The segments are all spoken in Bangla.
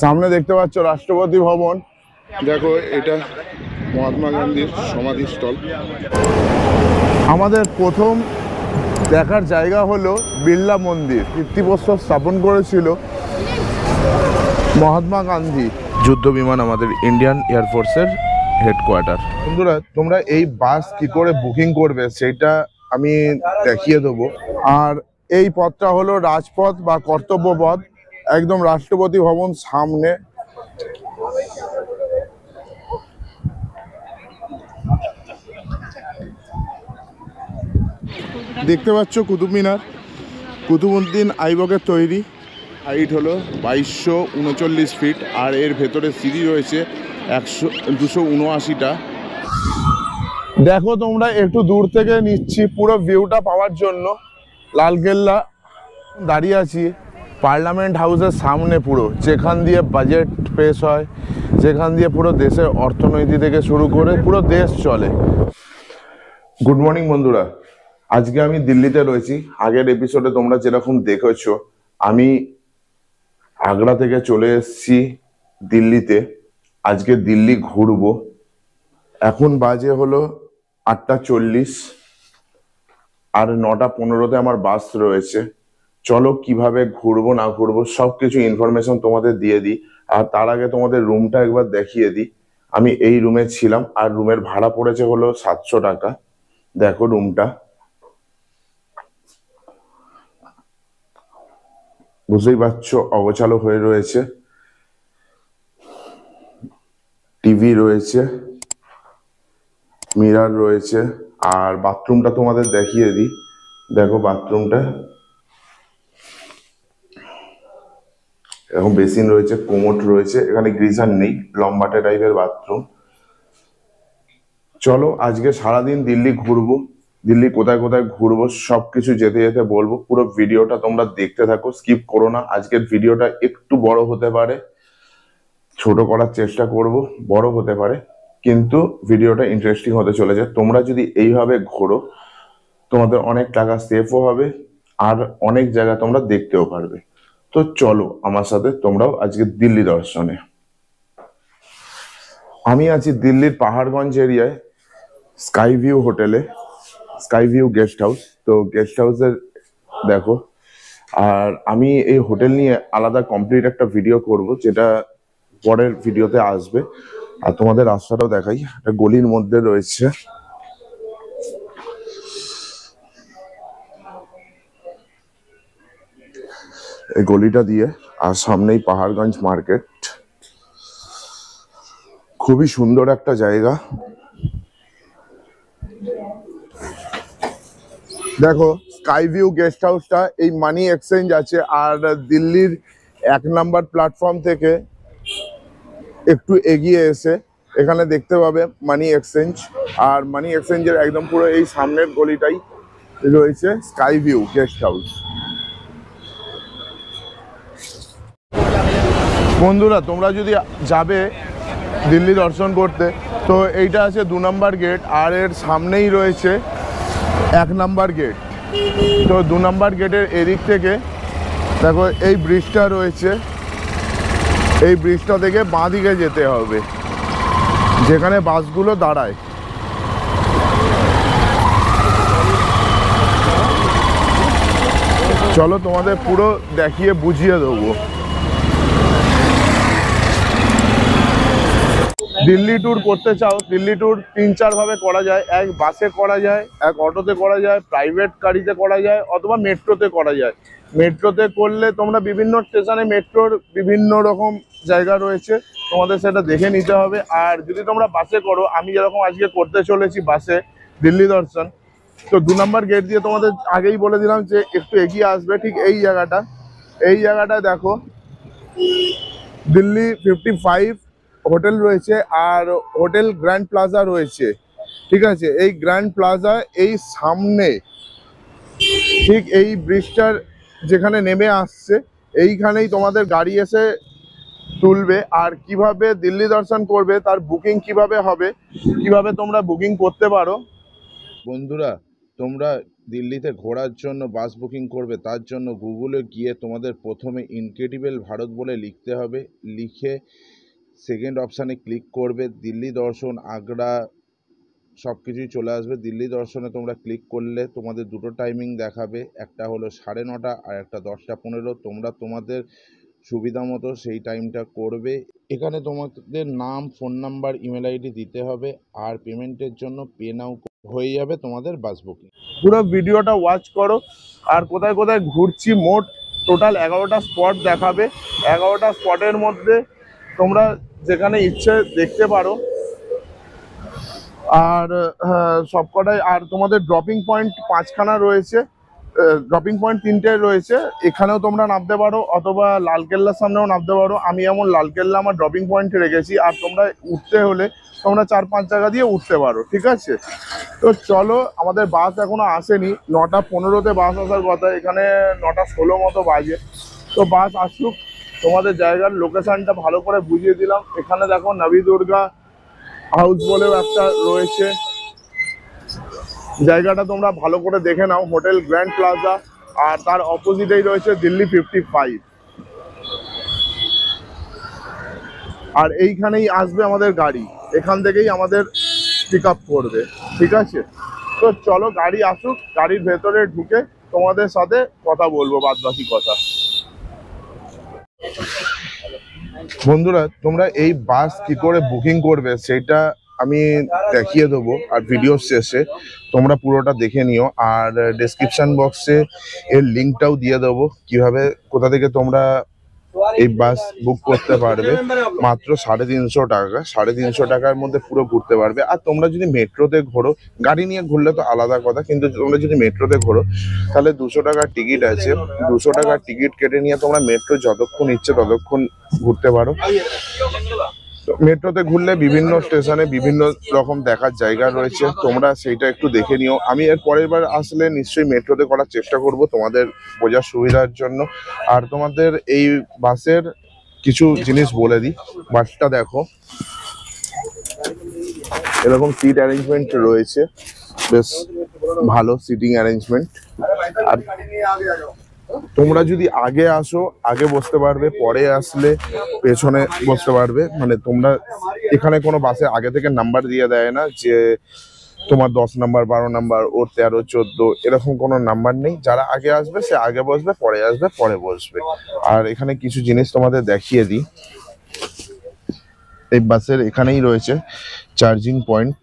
সামনে দেখতে পাচ্ছ রাষ্ট্রপতি ভবন। দেখো এটা মহাত্মা গান্ধীর সমাধিস্থল। আমাদের প্রথম দেখার জায়গা হলো বিড়লা মন্দির। ভিত্তিপ্রস্তর স্থাপন করেছিল মহাত্মা গান্ধী। যুদ্ধ বিমান আমাদের ইন্ডিয়ান এয়ারফোর্সের হেডকোয়ার্টার। বন্ধুরা, তোমরা এই বাস কি করে বুকিং করবে সেটা আমি দেখিয়ে দেবো। আর এই পথটা হলো রাজপথ বা কর্তব্য পথ, একদম রাষ্ট্রপতি ভবন সামনে। দেখতে পাচ্ছ কুতুব মিনার, কুতুবউদ্দিন আইবকের তৈরি। হাইট হলো 2239 ফিট, আর এর ভেতরে সিঁড়ি রয়েছে 279টা। দেখো তোমরা একটু দূর থেকে নিচ্ছি পুরো ভিউটা পাওয়ার জন্য। লালকেল্লা দাঁড়িয়ে আছি পার্লামেন্ট হাউসের সামনে, পুরো যেখান দিয়ে বাজেট পেশ হয়, যেখান দিয়ে পুরো দেশের অর্থনীতি থেকে শুরু করে পুরো দেশ চলে। গুড মর্নিং বন্ধুরা, আজকে আমি দিল্লিতে রয়েছি। আগের এপিসোডে তোমরা যেরকম দেখেছো, আমি আগ্রা থেকে চলে এসেছি দিল্লিতে। আজকে দিল্লি ঘুরবো। এখন বাজে হলো 8:40, আর 9:15-তে আমার বাস রয়েছে। চলো কিভাবে ঘুরবো না ঘুরবো সবকিছু ইনফরমেশন তোমাদের দিয়ে দিই। আর তার আগে তোমাদের রুমটা একবার দেখিয়ে দিই। আমি এই রুমে ছিলাম, আর রুমের ভাড়া পড়েছে হলো 700 টাকা। দেখো রুমটা, বুঝতেই পারছো অগোছালো হয়ে রয়েছে। টিভি রয়েছে, মিরর রয়েছে, আর বাথরুমটা তোমাদের দেখিয়ে দিই। দেখো বাথরুমটা, এরকম বেসিন রয়েছে, কোমোড রয়েছে। এখানে গ্রিজার নেই, লম্বাটে টাইপের বাথরুম। চলো আজকে সারাদিন দিল্লি ঘুরবো। দিল্লি কোথায় কোথায় ঘুরবো সবকিছু যেতে যেতে বলবো। পুরো ভিডিওটা তোমরা দেখতে থাকো, স্কিপ করো না। আজকের ভিডিওটা একটু বড় হতে পারে, ছোট করার চেষ্টা করব, বড় হতে পারে, কিন্তু ভিডিওটা ইন্টারেস্টিং হতে চলেছে। তোমরা যদি এইভাবে ঘোরো তোমাদের অনেক টাকা সেভও হবে, আর অনেক জায়গা তোমরা দেখতেও পারবে। তো চলো আমার সাথে তোমরাও আজকে দিল্লি দর্শনে। আমি আছি দিল্লির পাহাড়গঞ্জ এরিয়ায় স্কাই ভিউ হোটেলে, স্কাই ভিউ গেস্ট হাউস। তো গেস্ট হাউসের দেখো, আর আমি এই হোটেল নিয়ে আলাদা কমপ্লিট একটা ভিডিও করব, যেটা পরের ভিডিওতে আসবে। আর তোমাদের রাস্তাটাও দেখাই, একটা গলির মধ্যে রয়েছে। এই গলিটা দিয়ে, আর সামনেই পাহাড়গঞ্জ মার্কেট। খুবই সুন্দর একটা জায়গা। দেখো স্কাই ভিউ গেস্ট হাউসটা এই মানি এক্সচেঞ্জ আছে, আর দিল্লির 1 নম্বর প্ল্যাটফর্ম থেকে একটু এগিয়ে এসে এখানে দেখতে পাবে মানি এক্সচেঞ্জ। আর মানি এক্সচেঞ্জের একদম পুরো এই সামনের গলিটাই রয়েছে স্কাই ভিউ গেস্ট হাউস। বন্ধুরা, তোমরা যদি যাবে দিল্লি দর্শন করতে, তো এইটা আছে 2 নম্বর গেট, আর এর সামনেই রয়েছে 1 নম্বর গেট। তো 2 নম্বর গেটের এদিক থেকে দেখো এই ব্রিজটা রয়েছে, এই ব্রিজটা থেকে বাঁ দিকে যেতে হবে, যেখানে বাসগুলো দাঁড়ায়। চলো তোমাদের পুরো দেখিয়ে বুঝিয়ে দেবো। দিল্লি ট্যুর করতে চাও, দিল্লি ট্যুর 3-4 ভাবে করা যায়। এক বাসে করা যায়, এক অটোতে করা যায়, প্রাইভেট গাড়িতে করা যায়, অথবা মেট্রোতে করা যায়। মেট্রোতে করলে তোমরা বিভিন্ন স্টেশনে মেট্রোর বিভিন্ন রকম জায়গা রয়েছে, তোমাদের সেটা দেখে নিতে হবে। আর যদি তোমরা বাসে করো, আমি যেরকম আজকে করতে চলেছি বাসে দিল্লি দর্শন, তো 2 নম্বর গেট দিয়ে তোমাদের আগেই বলে দিলাম যে একটু এগিয়ে আসবে। ঠিক এই জায়গাটা দেখো দিল্লি 55 হোটেল রয়েছে, আর হোটেল গ্র্যান্ড প্লাজা রয়েছে। ঠিক আছে, এই গ্র্যান্ড প্লাজা এই সামনে, ঠিক এই ব্রিজটার যেখানে নেমে আসছে এইখানেই তোমাদের গাড়ি এসে তুলবে। আর কিভাবে দিল্লি দর্শন করবে তার বুকিং কিভাবে হবে, কিভাবে তোমরা বুকিং করতে পারো। বন্ধুরা, তোমরা দিল্লিতে ঘোরার জন্য বাস বুকিং করবে, তার জন্য গুগলে গিয়ে তোমাদের প্রথমে ইনক্রেডিবল ভারত বলে লিখতে হবে। লিখে সেকেন্ড অপশানে ক্লিক করবে, দিল্লি দর্শন, আগ্রা সব কিছুই চলে আসবে। দিল্লি দর্শনে তোমরা ক্লিক করলে তোমাদের দুটো টাইমিং দেখাবে, একটা হলো 9:30 আর একটা 10:15। তোমরা তোমাদের সুবিধা মতো সেই টাইমটা করবে। এখানে তোমাদের নাম, ফোন নাম্বার, ইমেল আইডি দিতে হবে, আর পেমেন্টের জন্য পে নাও হয়ে যাবে তোমাদের বাস বুকিং। পুরো ভিডিওটা ওয়াচ করো। আর কোথায় কোথায় ঘুরছি, মোট টোটাল 11টা স্পট দেখাবে। 11টা স্পটের মধ্যে তোমরা যেখানে ইচ্ছে দেখতে পারো। আর সবকটাই, আর তোমাদের ড্রপিং পয়েন্ট 5খানা রয়েছে, ড্রপিং পয়েন্ট 3টে রয়েছে। এখানেও তোমরা নামতে পারো, অথবা লালকেল্লার সামনেও নামতে পারো। আমি এমন লালকেল্লা আমার ড্রপিং পয়েন্টে রেখেছি। আর তোমরা উঠতে হলে তোমরা 4-5 জায়গা দিয়ে উঠতে পারো, ঠিক আছে? তো চলো, আমাদের বাস এখনো আসেনি। 9:15-তে বাস আসার কথা, এখানে 9:16 মতো বাজে। তো বাস আসুক, তোমাদের জায়গার লোকেশনটা ভালো করে বুঝিয়ে দিলাম। এখানে দেখো নবী দুর্গা হাউস বলেও একটা রয়েছে, জায়গাটা তোমরা ভালো করে দেখে নাও। হোটেল গ্র্যান্ড প্লাজা, আর তার অপোজিটেই রয়েছে দিল্লি 55। আর এইখানেই আসবে আমাদের গাড়ি, এখান থেকেই আমাদের পিক আপ করবে, ঠিক আছে? তো চলো গাড়ি আসুক, গাড়ির ভেতরে ঢুকে তোমাদের সাথে কথা বলবো বাদবাকি কথা। বন্ধুরা, তোমরা এই বাস কি করে বুকিং করবে সেটা আমি দেখিয়ে দেবো, আর ভিডিও শেষে তোমরা পুরোটা দেখে নিও। আর ডেসক্রিপশন বক্সে এর লিঙ্কটাও দিয়ে দেবো, কিভাবে কোথা থেকে তোমরা এই বাস বুক করতে পারবে। মাত্র 350 টাকা, 350 টাকার মধ্যে পুরো ঘুরতে পারবে। আর তোমরা যদি মেট্রোতে ঘোরো, গাড়ি নিয়ে ঘুরলে তো আলাদা কথা, কিন্তু তোমরা যদি মেট্রোতে ঘোরো তাহলে 200 টাকার টিকিট আছে। 200 টাকার টিকিট কেটে নিয়ে তোমরা মেট্রো যতক্ষণ ইচ্ছে ততক্ষণ ঘুরতে পারো। মেট্রোতে ঘুরলে বিভিন্ন স্টেশনে বিভিন্ন রকম দেখার জায়গা রয়েছে, তোমরা সেইটা একটু দেখে নিও। আমি এর পরের বার আসলে নিশ্চয়ই মেট্রোতে করার চেষ্টা করব তোমাদের বোঝার সুবিধার জন্য। আর তোমাদের এই বাসের কিছু জিনিস বলে দিই। বাসটা দেখো, এরকম সিট অ্যারেঞ্জমেন্ট রয়েছে, বেশ ভালো সিটিং অ্যারেঞ্জমেন্ট। আর তোমরা যদি আগে আসো আগে বসতে পারবে, পরে আসলে পেছনে বসতে পারবে। মানে তোমরা এখানে কোনো বাসে আগে থেকে নাম্বার দিয়ে দেয় না যে তোমার 10 নাম্বার, 12 নাম্বার, ওর 13, 14 এরকম কোনো নাম্বার নেই। যারা আগে আসবে সে আগে বসবে, পরে আসবে পরে বসবে। আর এখানে কিছু জিনিস তোমাদের দেখিয়ে দিই। এই বাসের এখানেই রয়েছে চার্জিং পয়েন্ট,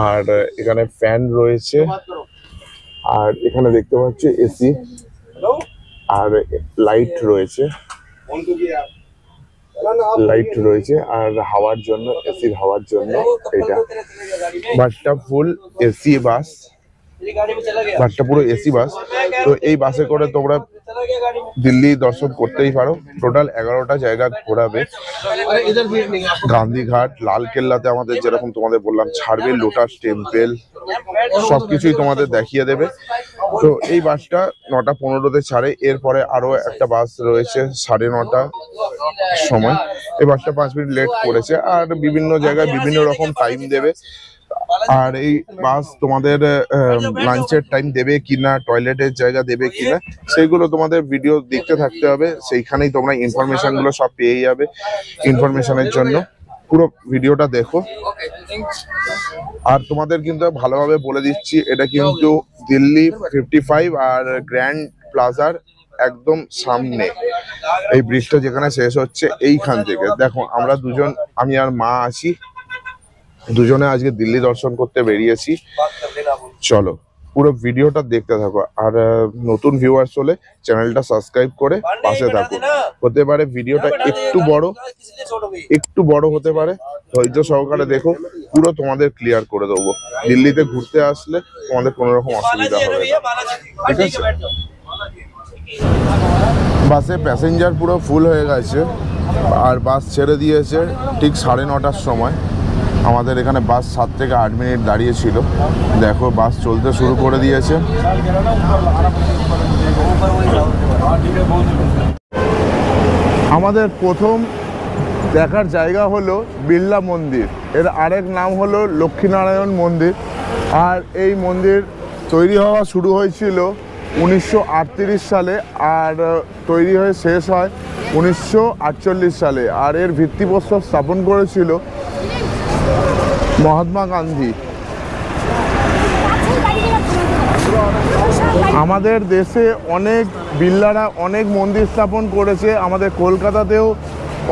আর এখানে ফ্যান রয়েছে, আর এখানে দেখতে পাচ্ছি এসি, আর লাইট রয়েছে, আর হাওয়ার জন্য, এসির হাওয়ার জন্য এটা। বাসটা ফুল এসি বাস, বাসটা পুরো এসি বাস। তো এই বাসে করে তোমরা দিল্লি দর্শন করতেই পারো। টোটাল 11টা জায়গা ঘোরাবে। গান্ধীঘাট, লালকেল্লাতে আমাদের যেরকম তোমাদের বললাম ছাড়বে, লোটাস টেম্পল সবকিছুই তোমাদের দেখিয়ে দেবে। তো এই বাসটা 9:15-তে ছাড়ে। এরপরে আরো একটা বাস রয়েছে 9:30 সময়। এই বাসটা 5 মিনিট লেট করেছে। আর বিভিন্ন জায়গায় বিভিন্ন রকম টাইম দেবে। আর এই বাস তোমাদের লাঞ্চের টাইম দেবে কিনা, টয়লেটের জায়গা দেবে কিনা, সেইগুলো তোমাদের ভিডিও দেখতে থাকতে হবে। সেইখানেই তোমরা ইনফরমেশন গুলো সব পেয়ে যাবে। ইনফরমেশনের জন্য পুরো ভিডিওটা দেখো। আর তোমাদের কিন্তু ভালোভাবে বলে দিচ্ছি, এটা কিন্তু দিল্লি 55 আর গ্র্যান্ড প্লাজার একদম সামনে। এই ব্রিজটা যেখানে শেষ হচ্ছে এইখান থেকে দেখো, আমরা দুজন, আমি আর মা আছি, দুজনে আজকে দিল্লি দর্শন করতে বেরিয়েছি। চলো পুরো ভিডিওটা দেখতে থাকো। আর নতুন ভিউয়ার্স হলে চ্যানেলটা সাবস্ক্রাইব করে পাশে থাকো। হতে পারে ভিডিওটা একটু বড় হতে পারে, ধৈর্য সহকারে দেখো, পুরো তোমাদের ক্লিয়ার করে দেবো। দিল্লিতে ঘুরতে আসলে তোমাদের কোনো রকম অসুবিধা হবে না, ঠিক আছে? বাসে প্যাসেঞ্জার পুরো ফুল হয়ে গেছে, আর বাস ছেড়ে দিয়েছে ঠিক 9:30টার সময়। আমাদের এখানে বাস 7 থেকে 8 মিনিট দাঁড়িয়ে ছিল। দেখো বাস চলতে শুরু করে দিয়েছে। আমাদের প্রথম দেখার জায়গা হলো বিড়লা মন্দির, এর আরেক নাম হলো লক্ষ্মীনারায়ণ মন্দির। আর এই মন্দির তৈরি হওয়া শুরু হয়েছিল 1938 সালে আর তৈরি হয়ে শেষ হয় 1948 সালে। আর এর ভিত্তিপ্রস্তর স্থাপন করেছিল মহাত্মা গান্ধী। আমাদের দেশে অনেক বিল্লারা অনেক মন্দির স্থাপন করেছে, আমাদের কলকাতাতেও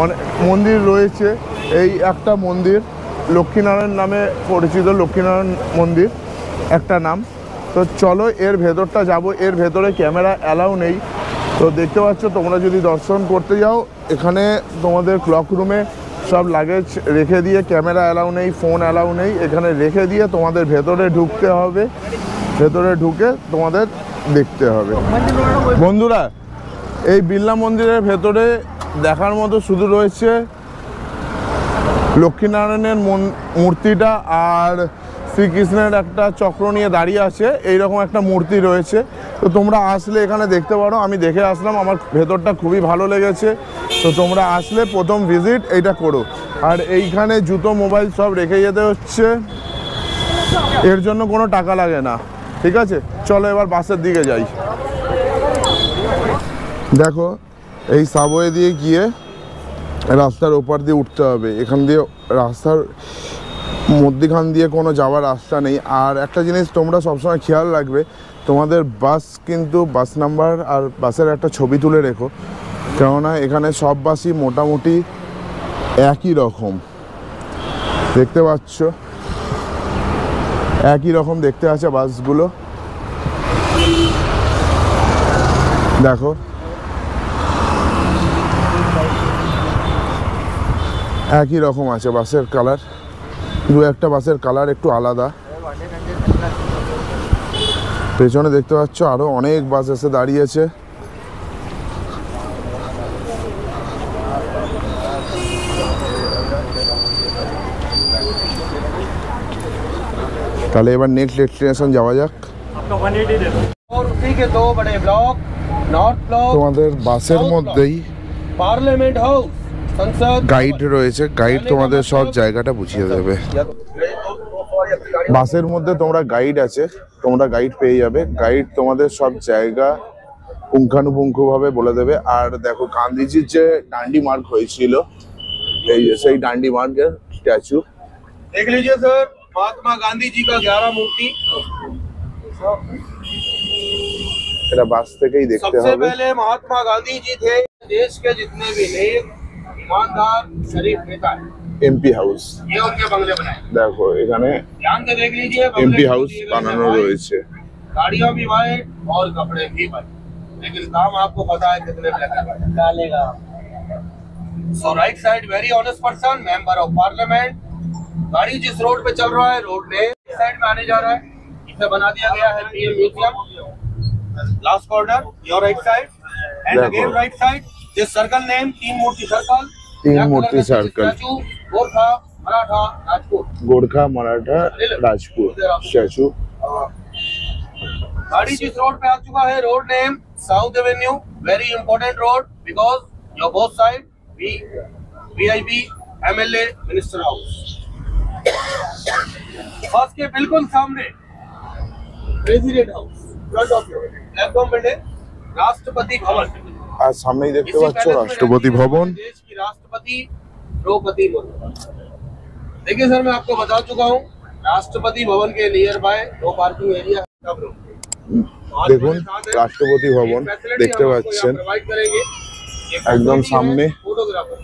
অনেক মন্দির রয়েছে। এই একটা মন্দির লক্ষ্মীনারায়ণ নামে পরিচিত, লক্ষ্মীনারায়ণ মন্দির একটা নাম। তো চলো এর ভেতরটা যাব। এর ভেতরে ক্যামেরা অ্যালাউ নেই। তো দেখতে পাচ্ছ, তোমরা যদি দর্শন করতে যাও এখানে তোমাদের ক্লক রুমে সব লাগেজ রেখে দিয়ে, ক্যামেরা অ্যালাউ নেই, ফোন অ্যালাউ নেই, এখানে রেখে দিয়ে তোমাদের ভেতরে ঢুকতে হবে। ভেতরে ঢুকে তোমাদের দেখতে হবে। বন্ধুরা, এই বিড়লা মন্দিরের ভেতরে দেখার মতো শুধু রয়েছে লক্ষ্মীনারায়ণের মূর্তিটা আর শ্রীকৃষ্ণের একটা চক্র নিয়ে দাঁড়িয়ে আছে, এইরকম একটা মূর্তি রয়েছে। তো তোমরা আসলে এখানে দেখতে পারো। আমি দেখে আসলাম, আমার ভেতরটা খুবই ভালো লেগেছে। তো তোমরা আসলে প্রথম ভিজিট এইটা করো। আর এইখানে জুতো মোবাইল সব রেখে যেতে হচ্ছে, এর জন্য কোনো টাকা লাগে না। ঠিক আছে, চলো এবার বাসের দিকে যাই। দেখো, এই সাবওয়ে দিয়ে গিয়ে রাস্তার ওপার দিয়ে উঠতে হবে। এখান দিয়ে রাস্তার মধ্যখান দিয়ে কোনো যাওয়ার রাস্তা নেই। আর একটা জিনিস তোমরা সবসময় খেয়াল রাখবে, তোমাদের বাস কিন্তু বাস নাম্বার আর বাসের একটা ছবি তুলে রেখো, কেননা এখানে সব বাসই মোটামুটি একই রকম দেখতে পাচ্ছ, একই রকম দেখতে আছে বাসগুলো। দেখো, একই রকম আছে বাসের কালার, দু একটা বাসের কালার একটু আলাদা। পেছনে দেখতে পাচ্ছ আরো অনেক বাস এসে দাঁড়িয়েছে। তাহলে এবার নেক্সট ডেস্টিনেশন যাওয়া যাক। তোমাদের বাসের মধ্যেই পার্লামেন্ট হাউস, সংসদ গাইড রয়েছে, গাইড তোমাদের সব জায়গাটা বুঝিয়ে দেবে। বাসের মধ্যে তোমরা গাইড আছে, তোমরা গাইড পেয়ে যাবে। গাইড তোমাদের সব জায়গা পুঙ্খানুপুঙ্খভাবে বলে দেবে। আর দেখো, গান্ধীজির যে ডান্ডি মার্ক হয়েছিল, এই যে সেই ডান্ডি মার্কের স্ট্যাচু। देख लीजिए सर, महात्मा गांधी जी का 11 मूर्ति। এটা বাস থেকেই দেখতে सबसे হবে। पहले महात्मा गांधी जी थे देश के जितने भी नेक, ईमानदार, शरीफ नेता है, এমপি হাউস ये उनके बंगले बनाए। দেখো, एखाने ध्यान से देख लीजिए, बंगले এমপি को হাউস दिए गए বানানো हैं রয়েছে। white, गाड़ियां भी वाइट और कपड़े भी वाइट, लेकिन काम आपको पता है कितने ब्लैक एंड व्हाइट डालेगा। So right side very honest person, member of parliament. गाड़ी जिस रोड पे चल रहा है, रोड ने साइड में आने जा रहा है, इसे बना दिया गया है PM museum. Last corner your right side end देखो। Again right side this circle name Teen Murti circle. Teen Murti circle. Gorkha Maratha Rajput. Gorkha Maratha Rajput statue. गाड़ी जिस रोड पे आ चुका है, road name South Avenue, very important road because your both side VIP MLA minister house. बस के बिल्कुल सामने President house, front of you एकदम बिल्डिंग राष्ट्रपति भवन। আর সামনেই দেখতে इसी পাচ্ছ पैलेस में রাষ্ট্রপতি रहती है ভবন। देश की राष्ट्रपति द्रौपदी मुर्मू। देखिए सर, मैं आपको बता चुका हूँ, राष्ट्रपति भवन के near by no parking area है। দেখুন রাষ্ট্রপতি ভবন দেখতে পাচ্ছেন একদম সামনে। फोटोग्राफर,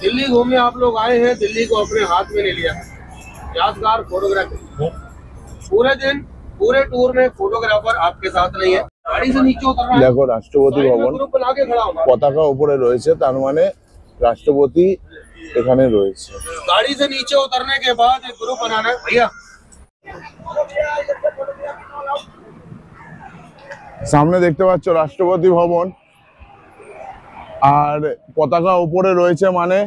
दिल्ली घूमने आप लोग आए हैं, दिल्ली को अपने हाथ में ले लिया, यादगार फोटोग्राफी। पूरे दिन पूरे टूर में फोटोग्राफर आपके साथ नहीं है। गाड़ी से नीचे उतरना है, দেখো রাষ্ট্রপতি साइड में ভবন ग्रुप बना के खड़ा होना है। পতাকা উপরে রয়েছে, তার মানে রাষ্ট্রপতি এখানে রয়েছে। गाड़ी से नीचे उतरने के बाद एक ग्रुप बनाना है भैया। সামনে দেখতে পাচ্ছ রাষ্ট্রপতি ভবন, আর পতাকা উপরে রয়েছে মানে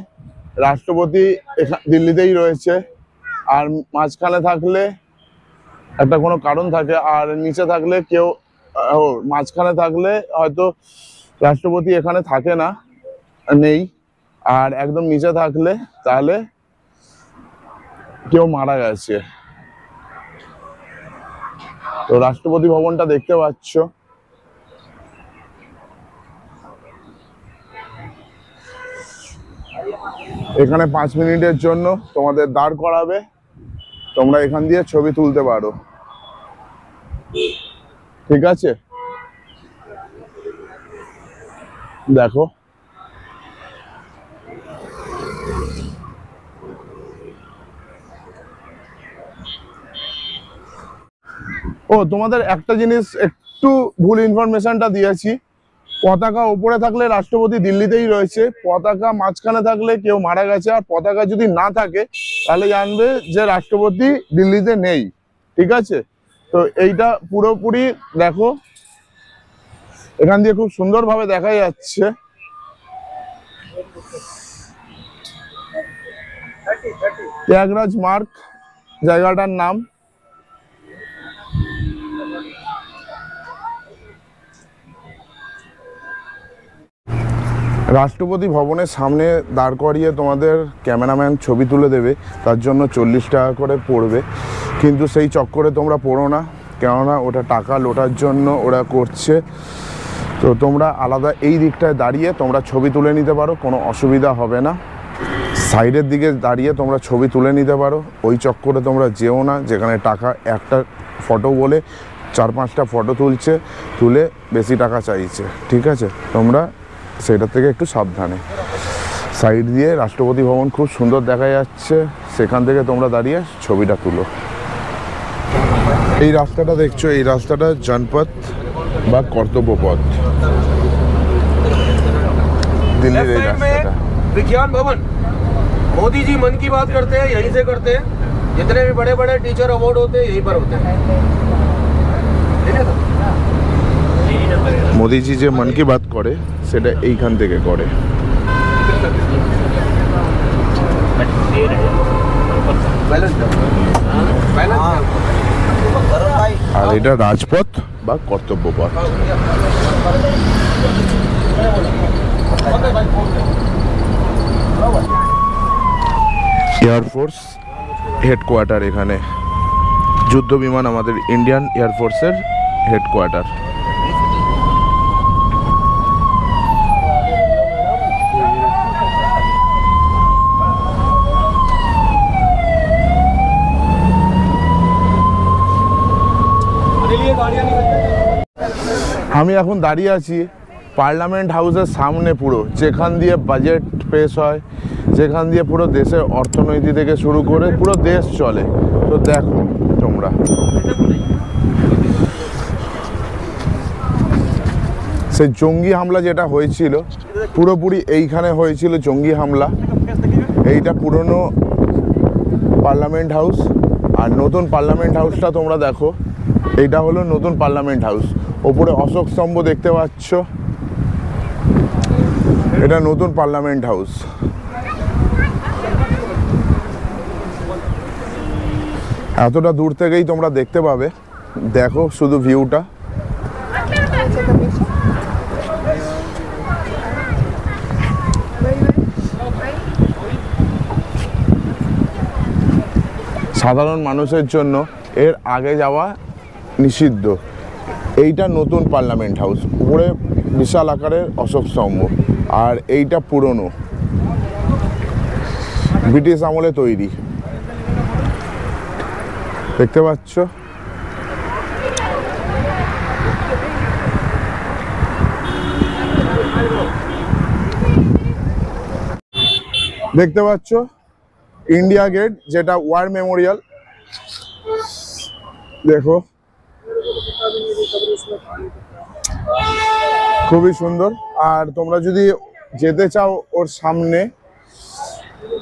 রাষ্ট্রপতি দিল্লিতেই রয়েছে। আর মাঝখানে থাকলে একটা কোনো কারণ থাকে, আর নিচে থাকলে কেউ মাঝখানে থাকলে হয়তো রাষ্ট্রপতি এখানে থাকে না, নেই। আর একদম নিচে থাকলে তাহলে কেউ মারা গেছে। তো রাষ্ট্রপতি ভবনটা দেখতে পাচ্ছ। এখানে 5 মিনিটের জন্য তোমাদের দাঁড় করাবে, তোমরা এখান দিয়ে ছবি তুলতে পারো, ঠিক আছে? দেখো ও তোমাদের একটা জিনিস একটু ভুল ইনফরমেশনটা দিয়েছি, পতাকা উপরে থাকলে রাষ্ট্রপতি দিল্লিতেই রয়েছে, পতাকা মাঝখানে থাকলে কেউ মারা গেছে, আর পতাকা যদি না থাকে তাহলে জানবে যে রাষ্ট্রপতি দিল্লিতে নেই, ঠিক আছে? তো এইটা পুরোপুরি দেখো, এখান দিয়ে খুব সুন্দরভাবে দেখা যাচ্ছে। ত্যাগরাজ মার্গ জায়গাটার নাম। রাষ্ট্রপতি ভবনের সামনে দাঁড় করিয়ে তোমাদের ক্যামেরাম্যান ছবি তুলে দেবে, তার জন্য 40 টাকা করে পড়বে, কিন্তু সেই চক্করে তোমরা পড়ো না, কেননা ওটা টাকা লোটার জন্য ওরা করছে। তো তোমরা আলাদা এই দিকটায় দাঁড়িয়ে তোমরা ছবি তুলে নিতে পারো, কোনো অসুবিধা হবে না। সাইডের দিকে দাঁড়িয়ে তোমরা ছবি তুলে নিতে পারো, ওই চক্করে তোমরা যেও না যেখানে টাকা একটা ফটো বলে 4-5টা ফটো তুলছে, তুলে বেশি টাকা চাইছে, ঠিক আছে? তোমরা সেটা থেকে একটু সাবধানে। সাইড দিয়ে রাষ্ট্রপতি ভবন খুব সুন্দর দেখা যাচ্ছে, সেখান থেকে তোমরা দাঁড়িয়ে ছবিটা তুলো। এই রাস্তাটা দেখছো, এই রাস্তাটা জনপথ বা কর্তব্য পথ, দিল্লির এই রাস্তাটা। विज्ञान भवन, मोदी जी मन की बात करते हैं, यहीं से करते हैं। जितने भी बड़े बड़े टीचर अवार्ड होते हैं यहीं पर होते हैं। মোদিজি যে মন কি বাত করে সেটা এইখান থেকে করে। আর এটা রাজপথ বা কর্তব্য পথ। এয়ারফোর্স হেডকোয়ার্টার, এখানে যুদ্ধ বিমান আমাদের ইন্ডিয়ান এয়ারফোর্সের হেডকোয়ার্টার। আমি এখন দাঁড়িয়ে আছি পার্লামেন্ট হাউসের সামনে, পুরো যেখান দিয়ে বাজেট পেশ হয়, যেখান দিয়ে পুরো দেশের অর্থনীতি থেকে শুরু করে পুরো দেশ চলে। তো দেখো তোমরা, সেই জঙ্গি হামলা যেটা হয়েছিল পুরোপুরি এইখানে হয়েছিল জঙ্গি হামলা। এইটা পুরনো পার্লামেন্ট হাউস, আর নতুন পার্লামেন্ট হাউসটা তোমরা দেখো, এইটা হলো নতুন পার্লামেন্ট হাউস। ওপরে অশোক স্তম্ভ দেখতে পাচ্ছ, এটা নতুন পার্লামেন্ট হাউস। এতটা দূর থেকেই তোমরা দেখতে পাবে, দেখো শুধু ভিউটা। সাধারণ মানুষের জন্য এর আগে যাওয়া নিষিদ্ধ। এইটা নতুন পার্লামেন্ট হাউস, উপরে বিশাল আকারের অশোক স্তম্ভ, আর এইটা পুরনো ব্রিটিশ আমলে তৈরি, দেখতে পাচ্ছ। দেখতে পাচ্ছ ইন্ডিয়া গেট, যেটা ওয়ার মেমোরিয়াল, দেখো খুবই সুন্দর। আর তোমরা যদি যেতে চাও ওর সামনে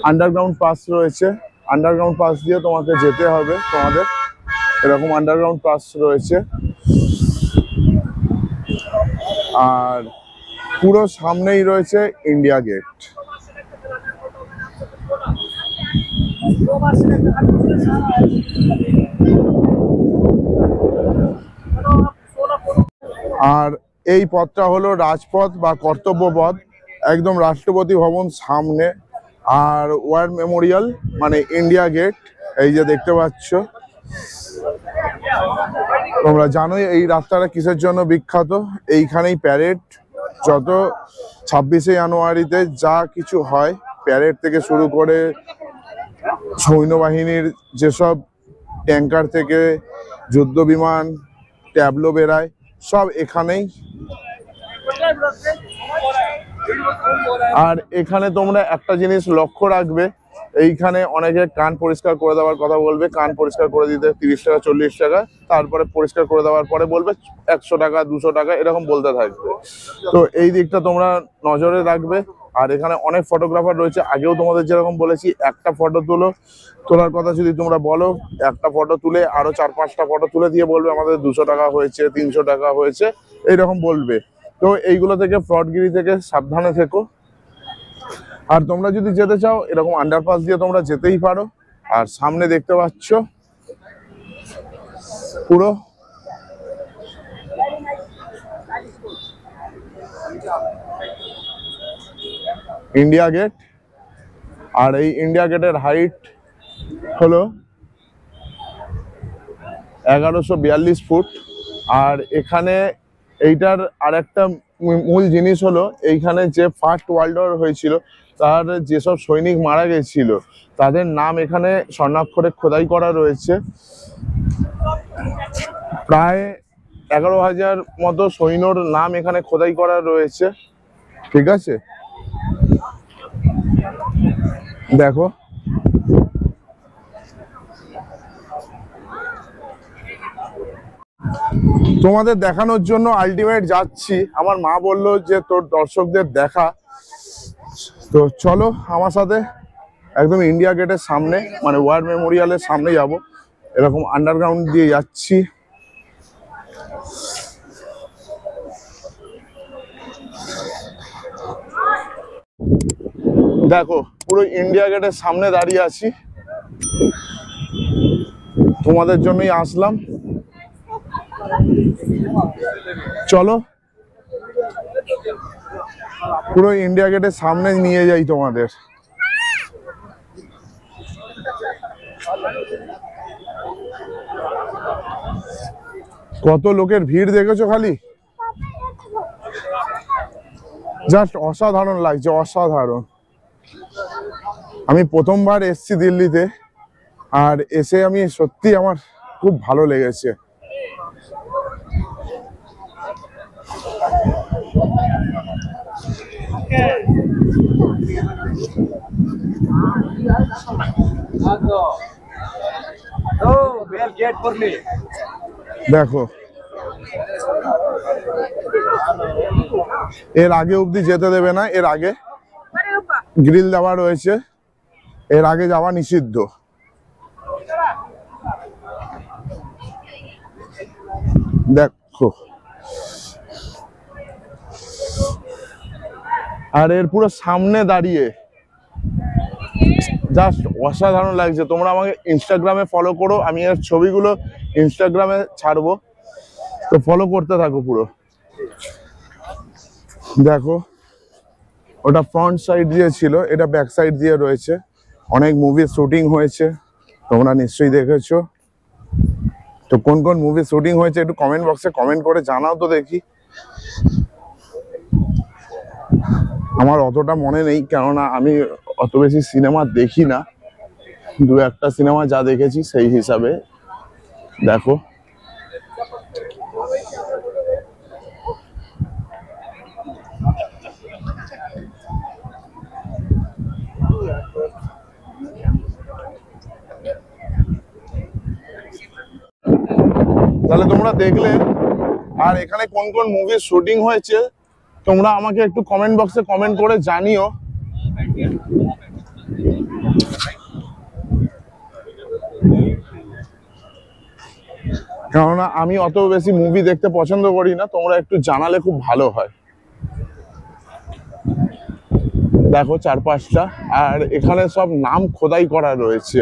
আন্ডারগ্রাউন্ড পাস রয়েছে, আন্ডারগ্রাউন্ড পাস দিয়ে তোমাকে যেতে হবে, তোমাদের এরকম আন্ডারগ্রাউন্ড পাস রয়েছে। আর পুরো সামনেই রয়েছে ইন্ডিয়া গেট। আর এই পথটা হলো রাজপথ বা কর্তব্য পথ, একদম রাষ্ট্রপতি ভবন সামনে। আর ওয়ার মেমোরিয়াল মানে ইন্ডিয়া গেট, এই যে দেখতে পাচ্ছ। তোমরা জানোই এই রাস্তাটা কিসের জন্য বিখ্যাত। এইখানেই প্যারেড, যত 26শে জানুয়ারিতে যা কিছু হয়, প্যারেড থেকে শুরু করে সৈন্যবাহিনীর যেসব ট্যাঙ্কার থেকে যুদ্ধ বিমান, ট্যাবলো বেরায়, সব এখানেই। আর এখানে তোমরা একটা জিনিস লক্ষ্য রাখবে, এইখানে অনেকে কান পরিষ্কার করে দেওয়ার কথা বলবে, কান পরিষ্কার করে দিতে 30 টাকা 40 টাকা, তারপরে পরিষ্কার করে দেওয়ার পরে বলবে 100 টাকা 200 টাকা, এরকম বলতে থাকবে। তো এই দিকটা তোমরা নজরে রাখবে। আর এখানে অনেক ফটোগ্রাফার রয়েছে, আগেও তোমাদের যেরকম বলেছি, একটা ফটো তোলার কথা যদি তোমরা বলো, একটা ফটো তুলে আরো 4-5টা ফটো তুলে দিয়ে বলবে আমাদের 200 টাকা হয়েছে, 300 টাকা হয়েছে, এইরকম বলবে। তো এইগুলো থেকে, ফ্রডগিরি থেকে সাবধানে থেকো। আর তোমরা যদি যেতে চাও, এরকম আন্ডারপাস দিয়ে তোমরা যেতেই পারো। আর সামনে দেখতে পাচ্ছ পুরো ইন্ডিয়া গেট। আর এই ইন্ডিয়া গেটের হাইট হলো 1142 ফুট। আর এখানে এইটার আরেকটা মূল জিনিস হলো, এইখানে যে ফার্স্ট ওয়ার্ল্ড ওয়ার হয়েছিল, তার যেসব সৈনিক মারা গেছিল তাদের নাম এখানে স্বর্ণাক্ষরে খোদাই করা রয়েছে। প্রায় 11,000 মতো সৈন্যর নাম এখানে খোদাই করা রয়েছে। ঠিক আছে, দেখো তোমাদের দেখানোর জন্য আলটিমেট যাচ্ছি। আমার মা বললো যে তোর দর্শকদের দেখা, তো চলো আমার সাথে একদম ইন্ডিয়া গেটের সামনে, মানে ওয়ার মেমোরিয়ালের সামনে যাব। এরকম আন্ডারগ্রাউন্ড দিয়ে যাচ্ছি। দেখো পুরো ইন্ডিয়া গেটের সামনে দাঁড়িয়ে আছি, তোমাদের জন্যই আসলাম। চলো পুরো ইন্ডিয়া গেটের সামনে নিয়ে যাই তোমাদের। কত লোকের ভিড় দেখেছো খালি, জাস্ট অসাধারণ লাগছে, অসাধারণ। আমি প্রথমবার এসছি দিল্লিতে, আর এসে আমি সত্যি আমার খুব ভালো লেগেছে। দেখো এর আগে অব্দি যেতে দেবে না, এর আগে গ্রিল দেওয়া রয়েছে, এর আগে যাওয়া নিষিদ্ধ। দেখো, আর এর পুরো সামনে দাঁড়িয়ে জাস্ট অসাধারণ লাগছে। তোমরা আমাকে ইনস্টাগ্রামে ফলো করো, আমি এর ছবিগুলো ইনস্টাগ্রামে ছাড়বো, তো ফলো করতে থাকো পুরো। দেখো ওটা ফ্রন্ট সাইড দিয়ে ছিল, এটা ব্যাক সাইড দিয়ে রয়েছে। অনেক মুভি শুটিং হয়েছে, তোমরা নিশ্চয়ই দেখেছো। তো কোন কোন মুভি শুটিং হয়েছে একটু কমেন্ট বক্সে কমেন্ট করে জানাও তো দেখি। আমার অতটা মনে নেই, কেননা আমি অত বেশি সিনেমা দেখি না, 2-1টা সিনেমা যা দেখেছি সেই হিসাবে। দেখো তাহলে তোমরা দেখলে। আর এখানে কোন কোন মুভির শুটিং হয়েছে তোমরা আমাকে একটু কমেন্ট বক্সে কমেন্ট করে জানিও। কেননা আমি অত বেশি মুভি দেখতে পছন্দ করি না, তোমরা একটু জানালে খুব ভালো হয়। দেখো 4-5টা, আর এখানে সব নাম খোদাই করা রয়েছে।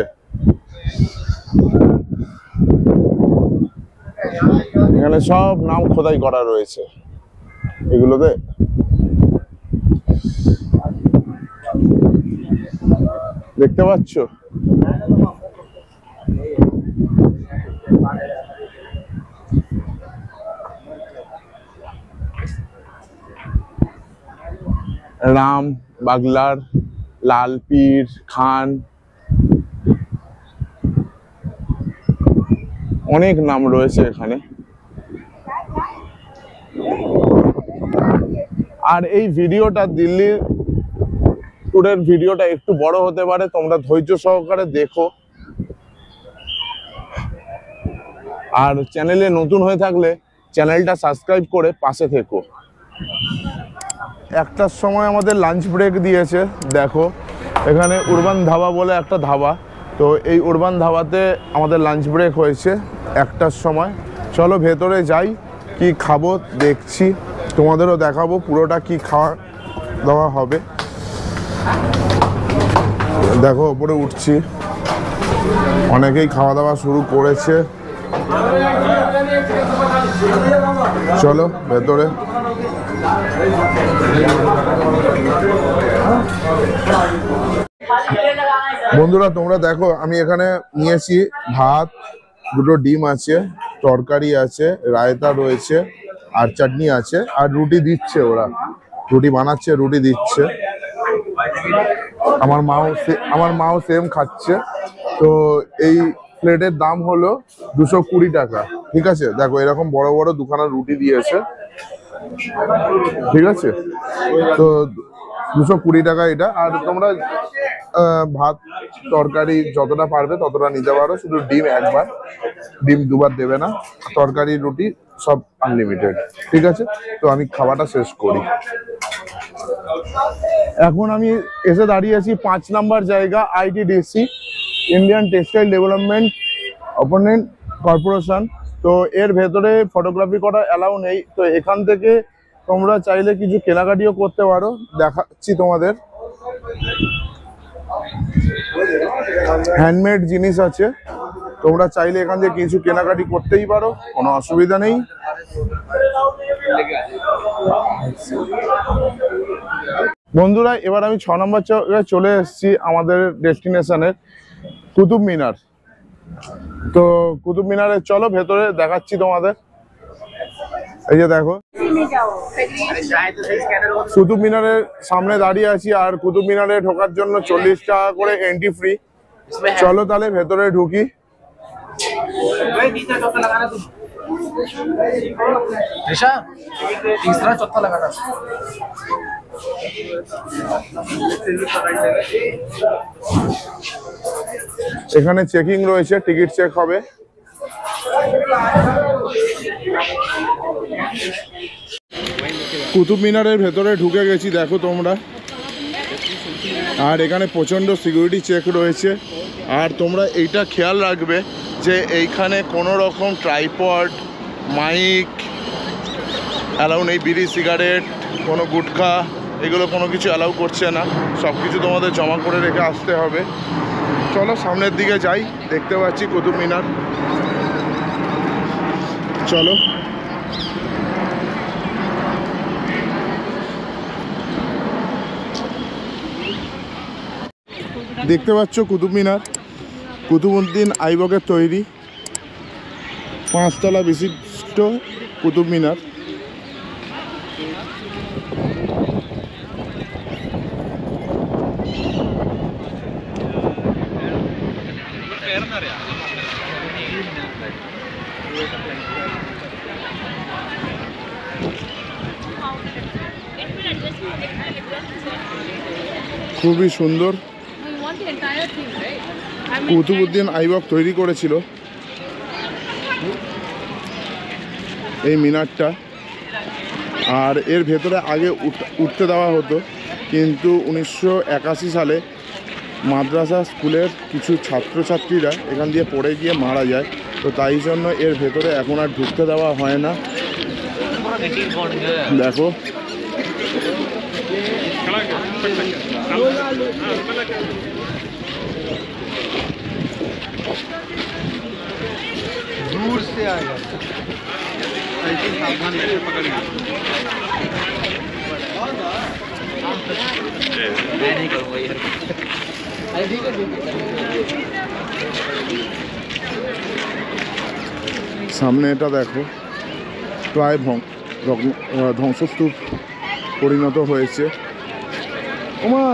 এখানে সব নাম খোদাই করা রয়েছে এগুলোতে। দেখতে পাচ্ছ? রাম বাগলার, লালপীর খান, অনেক নাম রয়েছে এখানে। আর এই ভিডিওটা দিল্লি ট্যুরের ভিডিওটা একটু বড় হতে পারে, তোমরা ধৈর্য সহকারে দেখো। আর চ্যানেলে নতুন হয়ে থাকলে চ্যানেলটা সাবস্ক্রাইব করে পাশে থেকো। একটার সময় আমাদের লাঞ্চ ব্রেক দিয়েছে, দেখো এখানে উরবান ধাবা বলে একটা ধাবা, তো এই উরবান ধাবাতে আমাদের লাঞ্চ ব্রেক হয়েছে একটার সময়। চলো ভেতরে যাই, কি খাবো দেখছি, তোমাদেরও দেখাবো পুরোটা কি খাওয়া দাওয়া হবে। দেখো ওপরে উঠছি, অনেকেই খাওয়া দাওয়া শুরু করেছে। চলো ভেতরে। বন্ধুরা তোমরা দেখো, আমি এখানে নিয়েছি ভাত, দুটো ডিম আছে, তরকারি আছে, রায়তা রয়েছে, আর চাটনি আছে, আর রুটি দিচ্ছে, ওরা রুটি বানাচ্ছে, রুটি দিচ্ছে। আমার মাও সেম খাচ্ছে। তো এই প্লেটের দাম হলো 220 টাকা। ঠিক আছে, দেখো এরকম বড় বড় দুখানা রুটি দিয়েছে, ঠিক আছে, তো 220 টাকা এটা। আর তোমরা ভাত তরকারি যতটা পারবে ততটা নিতে পারো, শুধু ডিম একবার, ডিম দুবার দেবে না, তরকারি রুটি সব আনলিমিটেড। ঠিক আছে, তো আমি খাওয়াটা শেষ করি। এখন আমি এসে দাঁড়িয়েছি 5 নাম্বার জায়গা, ITDC, Indian textile development opponent corporation. তো এর ভেতরে ফটোগ্রাফি করা অ্যালাউ নেই, তো এখান থেকে তোমরা চাইলে কিছু কেনাকাটিও করতে পারো, দেখাচ্ছি তোমাদের। হ্যান্ডমেড জিনিস আছে, তোমরা চাইলে এখান থেকে কিছু কেনাকাটি করতেই পারো, কোনো অসুবিধা নেই। বন্ধুরা এবার আমি 6 নম্বর চলে এসেছি আমাদের ডেস্টিনেশনের কুতুব মিনার। তো কুতুব মিনারে চলো ভেতরে দেখাচ্ছি তোমাদের। এই যে দেখো কুতুব মিনারের সামনে দাঁড়িয়ে আছি, আর কুতুব মিনারে ঢোকার জন্য 40 টাকা করে এন্ট্রি ফ্রি। চলো তাহলে ভেতরে ঢুকি। এখানে চেকিং রয়েছে, টিকিট চেক হবে। কুতুব মিনারের ভেতরে ঢুকে গেছি, দেখো তোমরা, আর এখানে প্রচণ্ড সিকিউরিটি চেক রয়েছে। আর তোমরা এইটা খেয়াল রাখবে যে এইখানে কোনো রকম ট্রাইপড, মাইক অ্যালাউ নেই, বিড়ি সিগারেট, কোনো গুটখা, এগুলো কোনো কিছু অ্যালাউ করছে না, সব কিছু তোমাদের জমা করে রেখে আসতে হবে। চলো সামনের দিকে যাই, দেখতে পাচ্ছি কুতুব মিনার। চলো দেখতে পাচ্ছ কুতুব মিনার, কুতুবউদ্দিন আইবকের তৈরি 5 তলা বিশিষ্ট কুতুব মিনার। খুবই সুন্দর, কুতুবউদ্দিন আইবক তৈরি করেছিল এই মিনারটা। আর এর ভেতরে আগে উঠতে দেওয়া হতো, কিন্তু 1981 সালে মাদ্রাসা স্কুলের কিছু ছাত্রছাত্রীরা এখান দিয়ে পড়ে গিয়ে মারা যায়, তো তাই জন্য এর ভেতরে এখন আর ঢুকতে দেওয়া হয় না। দেখো दूर से आएगा, ऐसे सावधान से पकड़िए। मैं नहीं करूँगा यार। ठीक है সামনে এটা দেখো, প্রায় ধ্বংসস্তূপ পরিণত হয়েছে। ওমা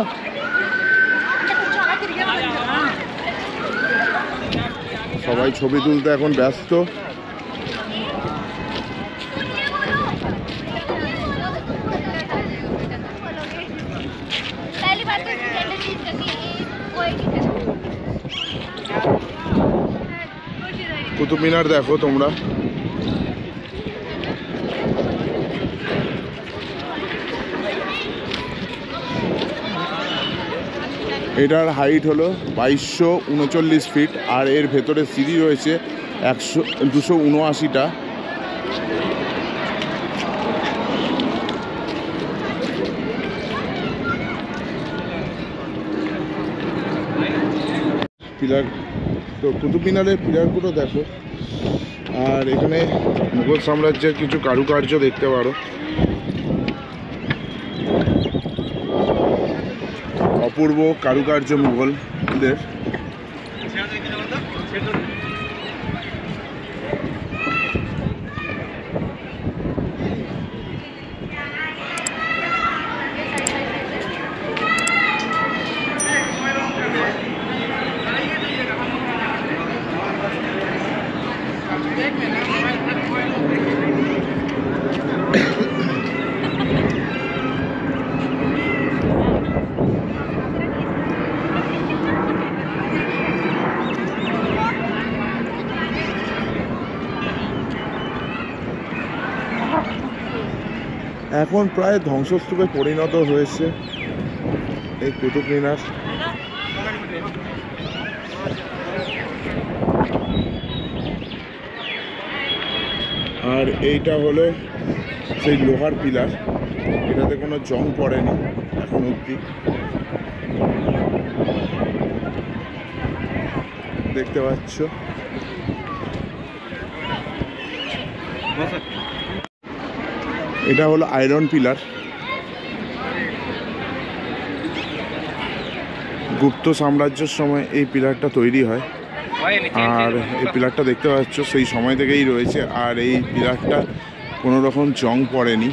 সবাই ছবি তুলতে এখন ব্যস্ত। কুতুব মিনার দেখো তোমরা, এটার হাইট হলো 2239 ফিট, আর এর ভেতরে সিঁড়ি রয়েছে 279টা। পিলার তো কুতুব মিনারের পিলারগুলো দেখো, আর এখানে মুঘল সাম্রাজ্যের কিছু কারুকার্য দেখতে পারো। অপূর্ব কারুকার্য মুঘলদের। এখন প্রায় ধ্বংসস্তূপে পরিণত হয়েছে এই কুতুব মিনার। আর এইটা হলো সেই লোহার পিলার, এটাতে কোনো জং পড়েনি এখন অবধি, দেখতে পাচ্ছ। এটা হলো আয়রন পিলার, গুপ্ত সাম্রাজ্যের সময় এই পিলারটা তৈরি হয়। আর এই পিলারটা দেখতে পাচ্ছ সেই সময় থেকেই রয়েছে, আর এই পিলারটা কোনো রকম জং পড়েনি।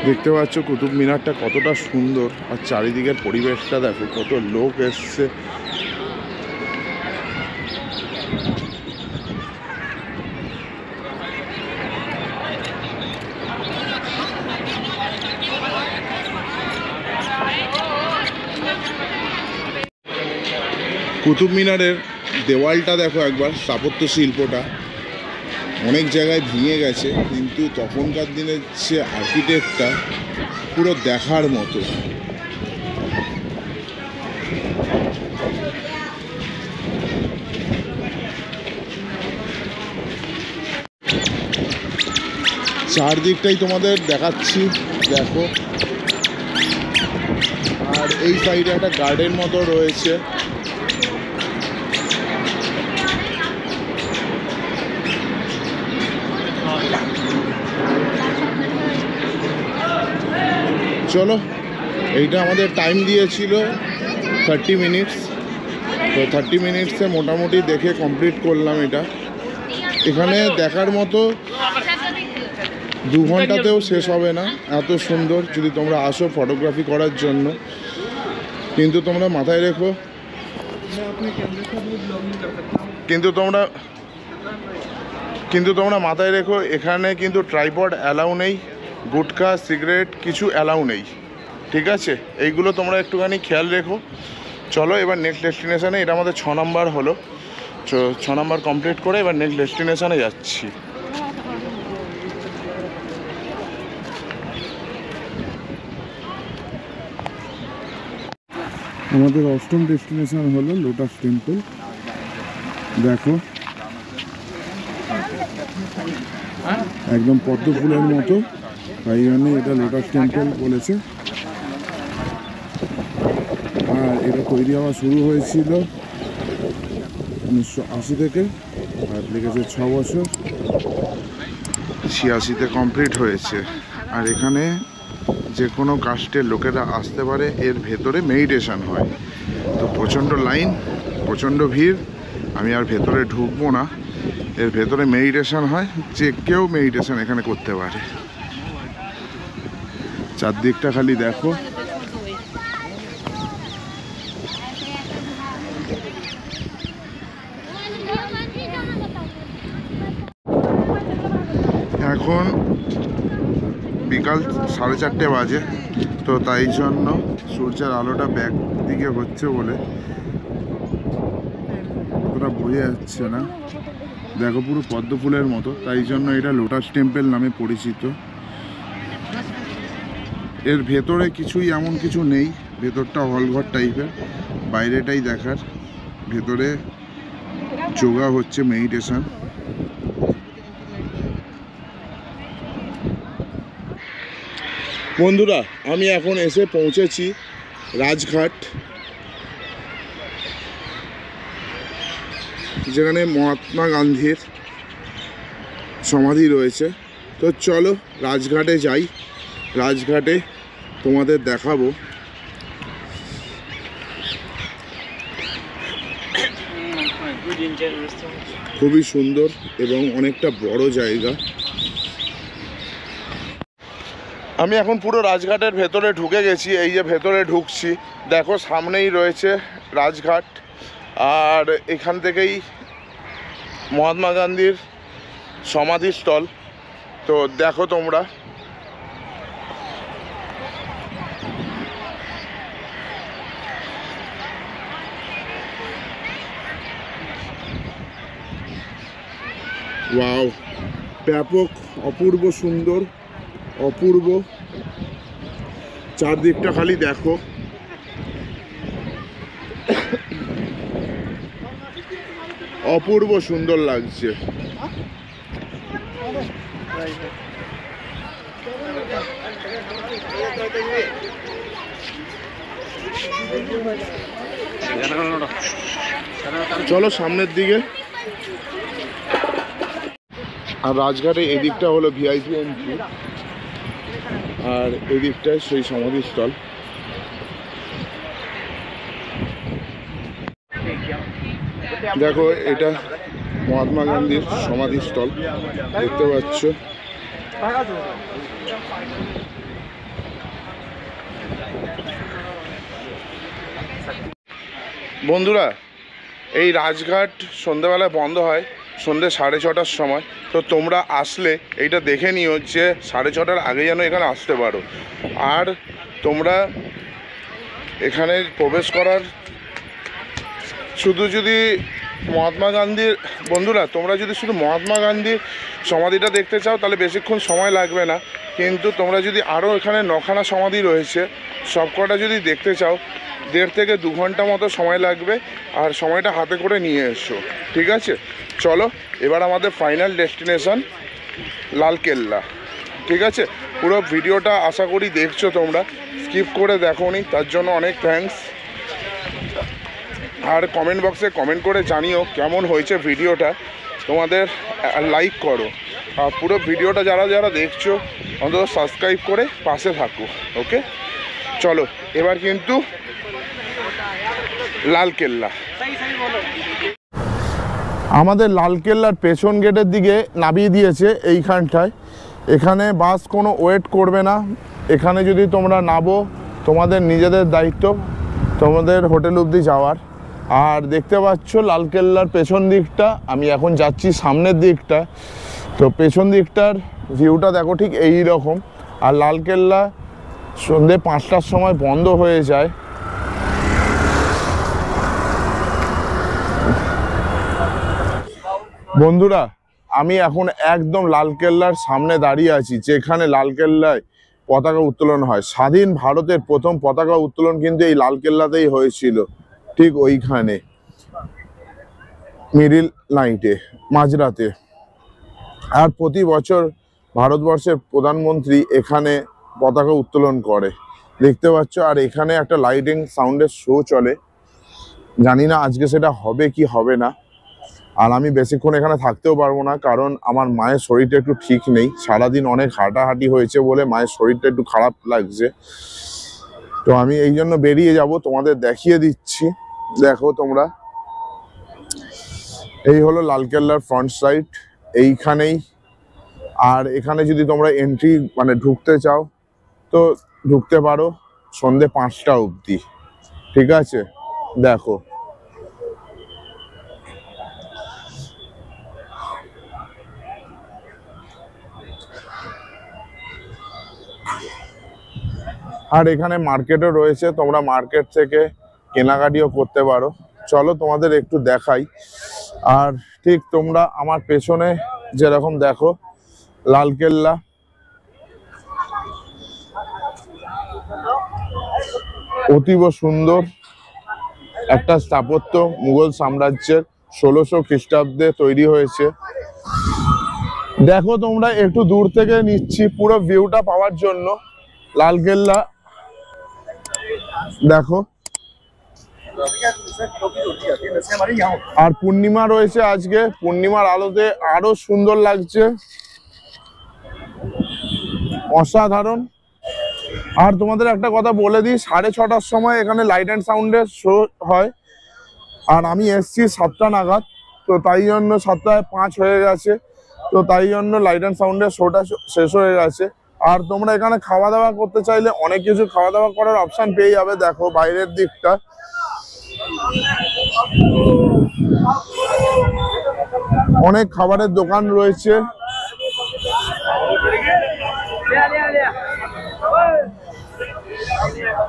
দেখতে পাচ্ছ কুতুব মিনারটা কতটা সুন্দর, আর চারিদিকের পরিবেশটা দেখো, কত লোক এসছে। কুতুব মিনারের দেওয়ালটা দেখো একবার, স্থাপত্য শিল্পটা অনেক জায়গায় ভেঙে গেছে, কিন্তু তখনকার দিনের যে আর্কিটেক্টটা পুরো দেখার মতো। চারদিকটাই তোমাদের দেখাচ্ছি দেখো। আর এই সাইডে একটা গার্ডেন মতো রয়েছে। চলো, এইটা আমাদের টাইম দিয়েছিল 30 মিনিটস, তো 30 মিনিটসে মোটামুটি দেখে কমপ্লিট করলাম এটা। এখানে দেখার মতো 2 ঘন্টাতেও শেষ হবে না, এত সুন্দর যদি তোমরা আসো ফটোগ্রাফি করার জন্য। কিন্তু তোমরা মাথায় রেখো, কিন্তু তোমরা মাথায় রেখো এখানে কিন্তু ট্রাইপড অ্যালাউ নেই, গুটখা সিগারেট কিছু অ্যালাউ নেই, ঠিক আছে? এইগুলো তোমরা একটুখানি খেয়াল রেখো। চলো এবার নেক্সট ডেস্টিনেশানে, এটা আমাদের 6 নাম্বার হলো, 6 নাম্বার কমপ্লিট করে এবার নেক্সট ডেস্টিনেশানে যাচ্ছি। আমাদের 8ম ডেস্টিনেশন হলো লোটাস টেম্পল। দেখো একদম পদ্ম ফুলের মতো, তাই জন্য এটা লোটাস টেম্পল বলেছে। আর এটা তৈরি হওয়া শুরু হয়েছিল 1980 থেকে, আর লেগেছে 6 বছর, 86-তে কমপ্লিট হয়েছে। আর এখানে যে কোনো কাস্টের লোকেরা আসতে পারে। এর ভেতরে মেডিটেশন হয়। তো প্রচণ্ড লাইন, প্রচণ্ড ভিড়, আমি আর ভেতরে ঢুকবো না। এর ভেতরে মেডিটেশন হয়, যে কেউ মেডিটেশন এখানে করতে পারে। চারদিকটা খালি দেখো। এখন বিকাল 4:30 বাজে। তো তাই জন্য সূর্যের আলোটা ব্যাক দিকে হচ্ছে বলে অতটা বোঝা যাচ্ছে না। দেখো পুরো পদ্ম ফুলের মতো, তাই জন্য এটা লোটাস টেম্পল নামে পরিচিত। এর ভেতরে কিছুই এমন কিছু নেই, ভেতরটা হলঘর টাইপের, বাইরেটাই দেখার। ভেতরে যোগা হচ্ছে, মেডিটেশন। বন্ধুরা, আমি এখন এসে পৌঁছেছি রাজঘাট, যেখানে মহাত্মা গান্ধীর সমাধি রয়েছে। তো চলো রাজঘাটে যাই। রাজঘাটে তোমাদের দেখাবো। খুবই সুন্দর এবং অনেকটা বড় জায়গা। আমি এখন পুরো রাজঘাটের ভেতরে ঢুকে গেছি। এই যে ভেতরে ঢুকছি, দেখো সামনেই রয়েছে রাজঘাট। আর এখান থেকেই মহাত্মা গান্ধীর সমাধিস্থল। তো দেখো তোমরা। ওয়াও, ব্যাপক, অপূর্ব সুন্দর, অপূর্ব। চারদিকটা খালি দেখো। অপূর্ব সুন্দর লাগছে। চলো সামনের দিকে। আর রাজঘাটে এদিকটা হলো ভিআইপি এন্ট্রি, আর এদিকটায় সেই সমাধিস্থল। দেখো এটা মহাত্মা গান্ধীর সমাধিস্থল, দেখতে পাচ্ছ। বন্ধুরা, এই রাজঘাট সন্ধ্যেবেলায় বন্ধ হয়, সন্ধ্যে 6:30টার সময়। তো তোমরা আসলে এইটা দেখে নিও যে 6:30টার আগে যেন এখানে আসতে পারো। আর তোমরা এখানে প্রবেশ করার শুধু যদি মহাত্মা গান্ধীর, বন্ধুরা তোমরা যদি শুধু মহাত্মা গান্ধীর সমাধিটা দেখতে চাও তাহলে বেশিক্ষণ সময় লাগবে না। কিন্তু তোমরা যদি আরও এখানে 9খানা সমাধি রয়েছে, সবকটা যদি দেখতে চাও 1.5 থেকে 2 ঘন্টা মতো সময় লাগবে। আর সময়টা হাতে করে নিয়ে এসো, ঠিক আছে? চলো এবার আমাদের ফাইনাল ডেস্টিনেশন লালকেল্লা, ঠিক আছে? পুরো ভিডিওটা আশা করি দেখছো তোমরা, স্কিপ করে দেখোনি, তার জন্য অনেক থ্যাঙ্কস। আর কমেন্ট বক্সে কমেন্ট করে জানিও কেমন হয়েছে ভিডিওটা। তোমাদের লাইক করো, আর পুরো ভিডিওটা যারা যারা দেখছো অন্তত সাবস্ক্রাইব করে পাশে থাকো, ওকে? চলো এবার কিন্তু লালকেল্লা। আমাদের লালকেল্লার পেছন গেটের দিকে নামিয়ে দিয়েছে এইখানটায়। এখানে বাস কোনো ওয়েট করবে না। এখানে যদি তোমরা নামো, তোমাদের নিজেদের দায়িত্ব তোমাদের হোটেল অবধি যাওয়ার। আর দেখতে পাচ্ছ লালকেল্লার পেছন দিকটা, আমি এখন যাচ্ছি সামনের দিকটা। তো পেছন দিকটার ভিউটা দেখো ঠিক এই রকম। আর লালকেল্লা সন্ধ্যে 5টার সময় বন্ধ হয়ে যায়। বন্ধুরা, আমি এখন একদম লালকেল্লার সামনে দাঁড়িয়ে আছি, যেখানে লালকেল্লায় পতাকা উত্তোলন হয়। স্বাধীন ভারতের প্রথম পতাকা উত্তোলন কিন্তু এই লালকেল্লাতেই হয়েছিল, ঠিক ওইখানে মিডিল নাইটে, মাঝরাতে। আর প্রতি বছর ভারতবর্ষের প্রধানমন্ত্রী এখানে পতাকা উত্তোলন করে, দেখতে পাচ্ছ। আর এখানে একটা লাইটিং সাউন্ডের শো চলে, জানি না আজকে সেটা হবে কি হবে না। আর আমি বেশিক্ষণ এখানে থাকতেও পারবো না, কারণ আমার মায়ের শরীরটা একটু ঠিক নেই। সারাদিন অনেক হাঁটাহাঁটি হয়েছে বলে মায়ের শরীরটা একটু খারাপ লাগছে। তো আমি এই জন্য বেরিয়ে যাব, তোমাদের দেখিয়ে দিচ্ছি। দেখো তোমরা, এই হলো লালকেল্লার ফ্রন্ট সাইড এইখানেই। আর এখানে যদি তোমরা এন্ট্রি মানে ঢুকতে চাও তো ঢুকতে পারো সন্ধে 5টা অবধি, ঠিক আছে। দেখো আর এখানে মার্কেটও রয়েছে, তোমরা মার্কেট থেকে কেনাকাটিও করতে পারো। চলো তোমাদের একটু দেখাই। আর ঠিক তোমরা আমার পেছনে যেরকম দেখো লালকেল্লা, অতীব সুন্দর একটা স্থাপত্য, মুঘল সাম্রাজ্যের 1600 খ্রিস্টাব্দে তৈরি হয়েছে। দেখো তোমরা একটু দূর থেকে নিচ্ছি পুরো ভিউটা পাওয়ার জন্য লালকেল্লা। দেখো, আর পূর্ণিমা রয়েছে আজকে, পূর্ণিমার আলোতে আরো সুন্দর লাগছে, অসাধারণ। আর তোমাদের একটা কথা বলে দিই, 6:30টার সময় এখানে লাইট অ্যান্ড সাউন্ডের শো হয়। আর আমি এসছি 7টা নাগাদ, তো তাই জন্য 7:05 হয়ে গেছে, তো তাই জন্য লাইট অ্যান্ড সাউন্ডের শোটা শেষ হয়ে গেছে। আর তোমরা এখানে খাওয়া দাওয়া করতে চাইলে অনেক কিছু খাওয়া দাওয়া করার অপশন পেয়ে যাবে। দেখো বাইরের দিকটা, অনেক খাবারের দোকান রয়েছে।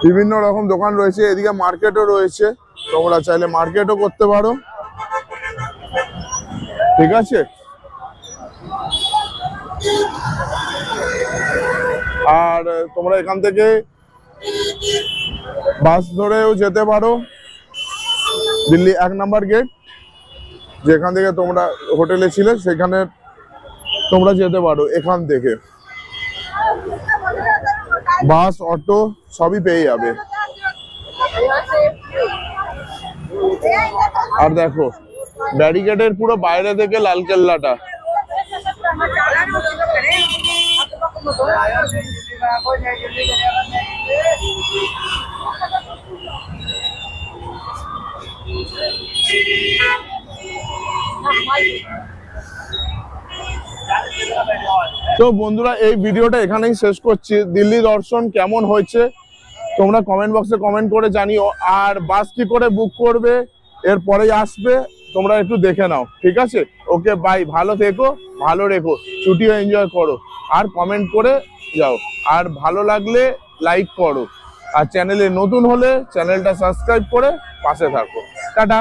বিভিন্ন রকম দোকান রয়েছে, এদিকে মার্কেটও রয়েছে, তোমরা চাইলে মার্কেটও করতে পারো, ঠিক আছে। আর তোমরা এখান থেকে বাস ধরেও যেতে পারো দিল্লি 1 নম্বর গেট, যেখান থেকে তোমরা হোটেলে ছিলে সেখানে তোমরা যেতে পারো। এখান থেকে বাস, অটো সবই পেয়ে যাবে। আর দেখো ব্যারিকেডের পুরো বাইরে থেকে লালকেল্লাটা। তো বন্ধুরা, এই ভিডিওটা এখানেই শেষ করছি। দিল্লি দর্শন কেমন হয়েছে তোমরা কমেন্ট বক্সে কমেন্ট করে জানিও। আর বাস কি করে বুক করবে এরপরেই আসবে, তোমরা একটু দেখে নাও, ঠিক আছে। ওকে বাই, ভালো থেকো, ভালো রেখো, ছুটিও এনজয় করো, আর কমেন্ট করে যাও। আর ভালো লাগলে লাইক করো, আর চ্যানেলে নতুন হলে চ্যানেলটা সাবস্ক্রাইব করে পাশে থাকো। টাটা।